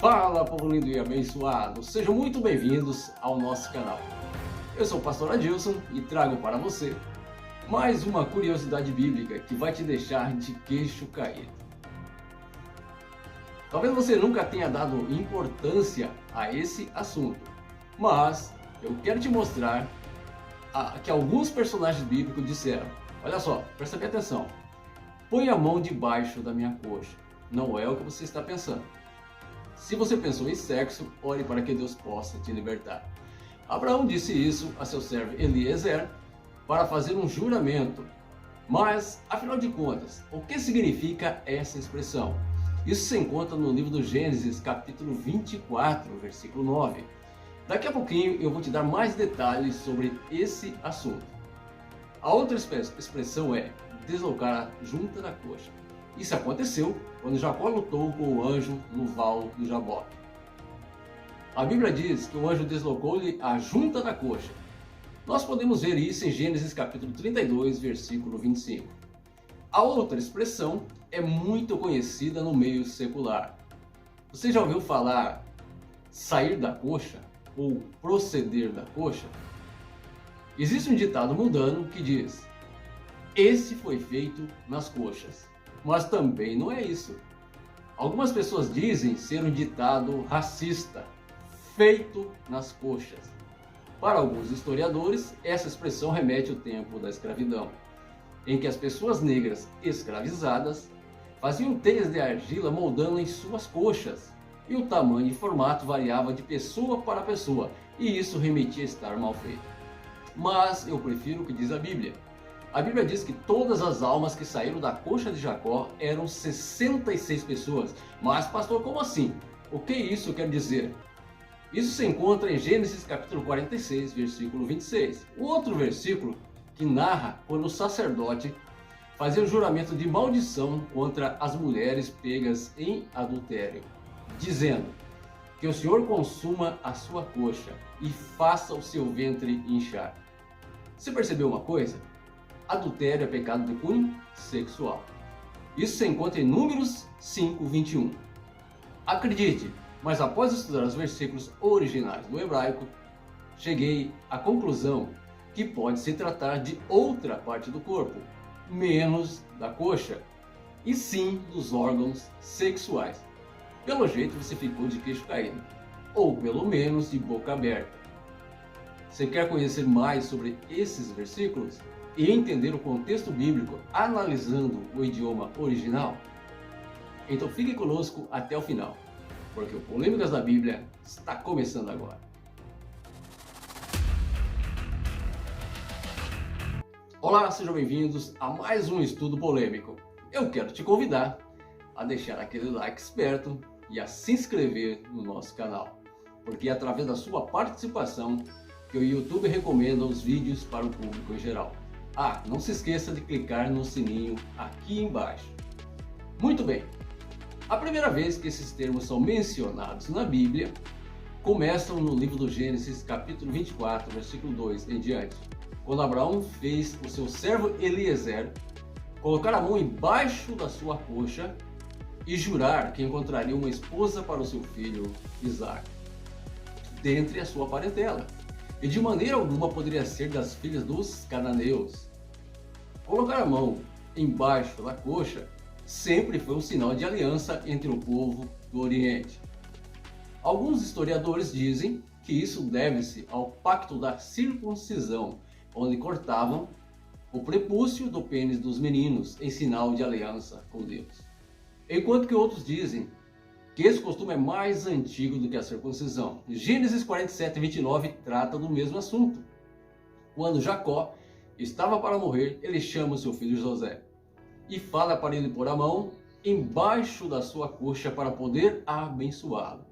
Fala, povo lindo e abençoado! Sejam muito bem-vindos ao nosso canal. Eu sou o pastor Adilson e trago para você mais uma curiosidade bíblica que vai te deixar de queixo caído. Talvez você nunca tenha dado importância a esse assunto, mas eu quero te mostrar que alguns personagens bíblicos disseram: olha só, presta bem atenção, põe a mão debaixo da minha coxa. Não é o que você está pensando. Se você pensou em sexo, ore para que Deus possa te libertar. Abraão disse isso a seu servo Eliezer para fazer um juramento. Mas, afinal de contas, o que significa essa expressão? Isso se encontra no livro do Gênesis, capítulo 24, versículo 9. Daqui a pouquinho eu vou te dar mais detalhes sobre esse assunto. A outra expressão é deslocar a junta da coxa. Isso aconteceu quando Jacó lutou com o anjo no val do Jaboque. A Bíblia diz que o anjo deslocou-lhe a junta da coxa. Nós podemos ver isso em Gênesis capítulo 32, versículo 25. A outra expressão é muito conhecida no meio secular. Você já ouviu falar sair da coxa ou proceder da coxa? Existe um ditado mundano que diz: esse foi feito nas coxas. Mas também não é isso. Algumas pessoas dizem ser um ditado racista, feito nas coxas. Para alguns historiadores, essa expressão remete ao tempo da escravidão, em que as pessoas negras escravizadas faziam teias de argila moldando em suas coxas, e o tamanho e formato variava de pessoa para pessoa, e isso remetia a estar mal feito. Mas eu prefiro o que diz a Bíblia. A Bíblia diz que todas as almas que saíram da coxa de Jacó eram 66 pessoas. Mas, pastor, como assim? O que isso quer dizer? Isso se encontra em Gênesis capítulo 46, versículo 26. O outro versículo que narra quando o sacerdote fazia o juramento de maldição contra as mulheres pegas em adultério, dizendo que o Senhor consuma a sua coxa e faça o seu ventre inchar. Você percebeu uma coisa? Adultério é pecado de cunho sexual. Isso se encontra em Números 5, 21. Acredite, mas após estudar os versículos originais do hebraico, cheguei à conclusão que pode se tratar de outra parte do corpo, menos da coxa, e sim dos órgãos sexuais. Pelo jeito você ficou de queixo caído, ou pelo menos de boca aberta. Você quer conhecer mais sobre esses versículos e entender o contexto bíblico analisando o idioma original? Então fique conosco até o final, porque o Polêmicas da Bíblia está começando agora. Olá, sejam bem-vindos a mais um estudo polêmico. Eu quero te convidar a deixar aquele like esperto e a se inscrever no nosso canal, porque é através da sua participação que o YouTube recomenda os vídeos para o público em geral. Ah, não se esqueça de clicar no sininho aqui embaixo. Muito bem, a primeira vez que esses termos são mencionados na Bíblia começam no livro do Gênesis, capítulo 24, versículo 2 em diante, quando Abraão fez o seu servo Eliezer colocar a mão embaixo da sua coxa e jurar que encontraria uma esposa para o seu filho Isaque, dentre a sua parentela, e de maneira alguma poderia ser das filhas dos cananeus. Colocar a mão embaixo da coxa sempre foi um sinal de aliança entre o povo do Oriente. Alguns historiadores dizem que isso deve-se ao pacto da circuncisão, onde cortavam o prepúcio do pênis dos meninos em sinal de aliança com Deus. Enquanto que outros dizem que esse costume é mais antigo do que a circuncisão. Gênesis 47, 29 trata do mesmo assunto. Quando Jacó estava para morrer, ele chama o seu filho José e fala para ele pôr a mão embaixo da sua coxa para poder abençoá-lo.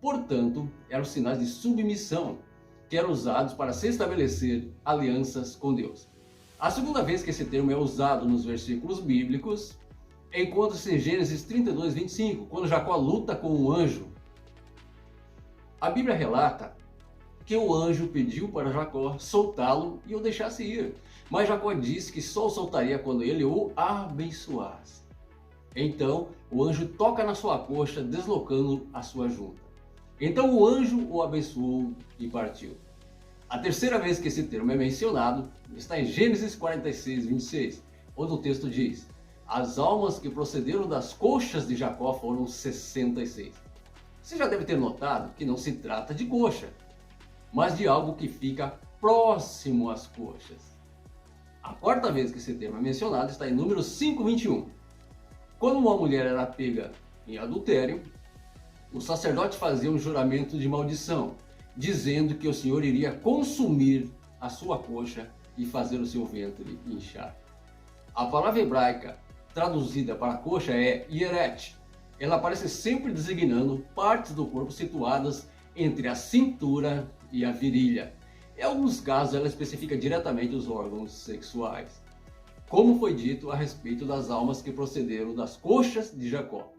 Portanto, eram sinais de submissão que eram usados para se estabelecer alianças com Deus. A segunda vez que esse termo é usado nos versículos bíblicos encontra-se em Gênesis 32, 25, quando Jacó luta com um anjo. A Bíblia relata que o anjo pediu para Jacó soltá-lo e o deixasse ir, mas Jacó disse que só o soltaria quando ele o abençoasse. Então o anjo toca na sua coxa, deslocando a sua junta. Então o anjo o abençoou e partiu. A terceira vez que esse termo é mencionado está em Gênesis 46, 26, onde o texto diz: as almas que procederam das coxas de Jacó foram 66. Você já deve ter notado que não se trata de coxa, mas de algo que fica próximo às coxas. A quarta vez que esse termo é mencionado está em Números 5, 21. Quando uma mulher era pega em adultério, o sacerdote fazia um juramento de maldição, dizendo que o Senhor iria consumir a sua coxa e fazer o seu ventre inchar. A palavra hebraica traduzida para coxa é hieret. Ela aparece sempre designando partes do corpo situadas entre a cintura e a virilha. Em alguns casos, ela especifica diretamente os órgãos sexuais, como foi dito a respeito das almas que procederam das coxas de Jacó.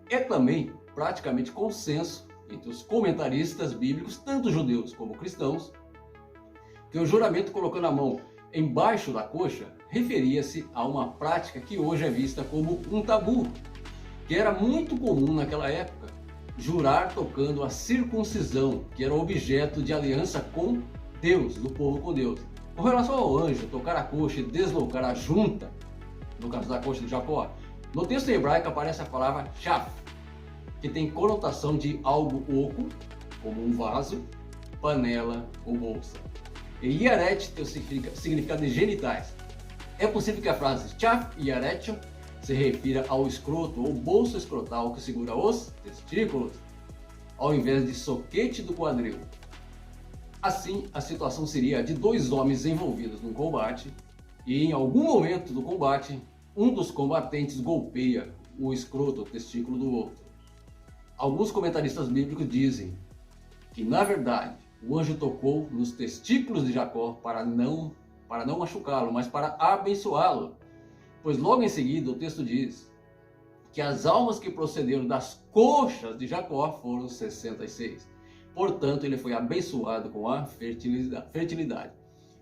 É também praticamente consenso entre os comentaristas bíblicos, tanto judeus como cristãos, que o juramento colocando a mão embaixo da coxa referia-se a uma prática que hoje é vista como um tabu, que era muito comum naquela época, jurar tocando a circuncisão, que era objeto de aliança com Deus, do povo com Deus. Com relação ao anjo tocar a coxa e deslocar a junta, no caso da coxa de Jacó, no texto hebraico aparece a palavra shaf, que tem conotação de algo oco, como um vaso, panela ou bolsa. E Yaret tem o significado de genitais. É possível que a frase shaf yaret se refira ao escroto ou bolso escrotal que segura os testículos, ao invés de soquete do quadril. Assim, a situação seria a de dois homens envolvidos num combate e em algum momento do combate, um dos combatentes golpeia o escroto ou testículo do outro. Alguns comentaristas bíblicos dizem que, na verdade, o anjo tocou nos testículos de Jacó para não machucá-lo, mas para abençoá-lo. Pois logo em seguida o texto diz que as almas que procederam das coxas de Jacó foram 66. Portanto, ele foi abençoado com a fertilidade.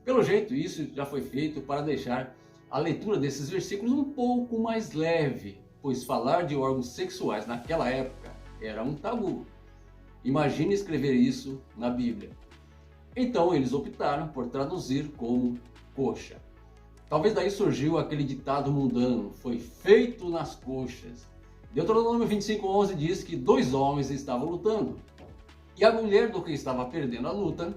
Pelo jeito, isso já foi feito para deixar a leitura desses versículos um pouco mais leve, pois falar de órgãos sexuais naquela época era um tabu. Imagine escrever isso na Bíblia. Então eles optaram por traduzir como coxa. Talvez daí surgiu aquele ditado mundano: foi feito nas coxas. Deuteronômio 25:11 diz que dois homens estavam lutando. E a mulher do que estava perdendo a luta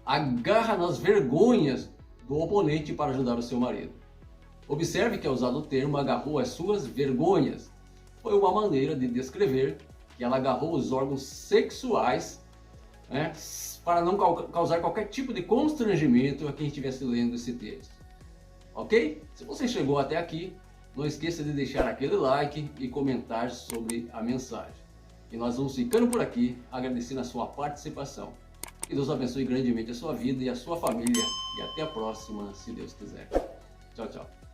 agarra nas vergonhas do oponente para ajudar o seu marido. Observe que é usado o termo agarrou as suas vergonhas. Foi uma maneira de descrever que ela agarrou os órgãos sexuais, né, para não causar qualquer tipo de constrangimento a quem estivesse lendo esse texto. Ok? Se você chegou até aqui, não esqueça de deixar aquele like e comentar sobre a mensagem. E nós vamos ficando por aqui, agradecendo a sua participação. Que Deus abençoe grandemente a sua vida e a sua família. E até a próxima, se Deus quiser. Tchau, tchau.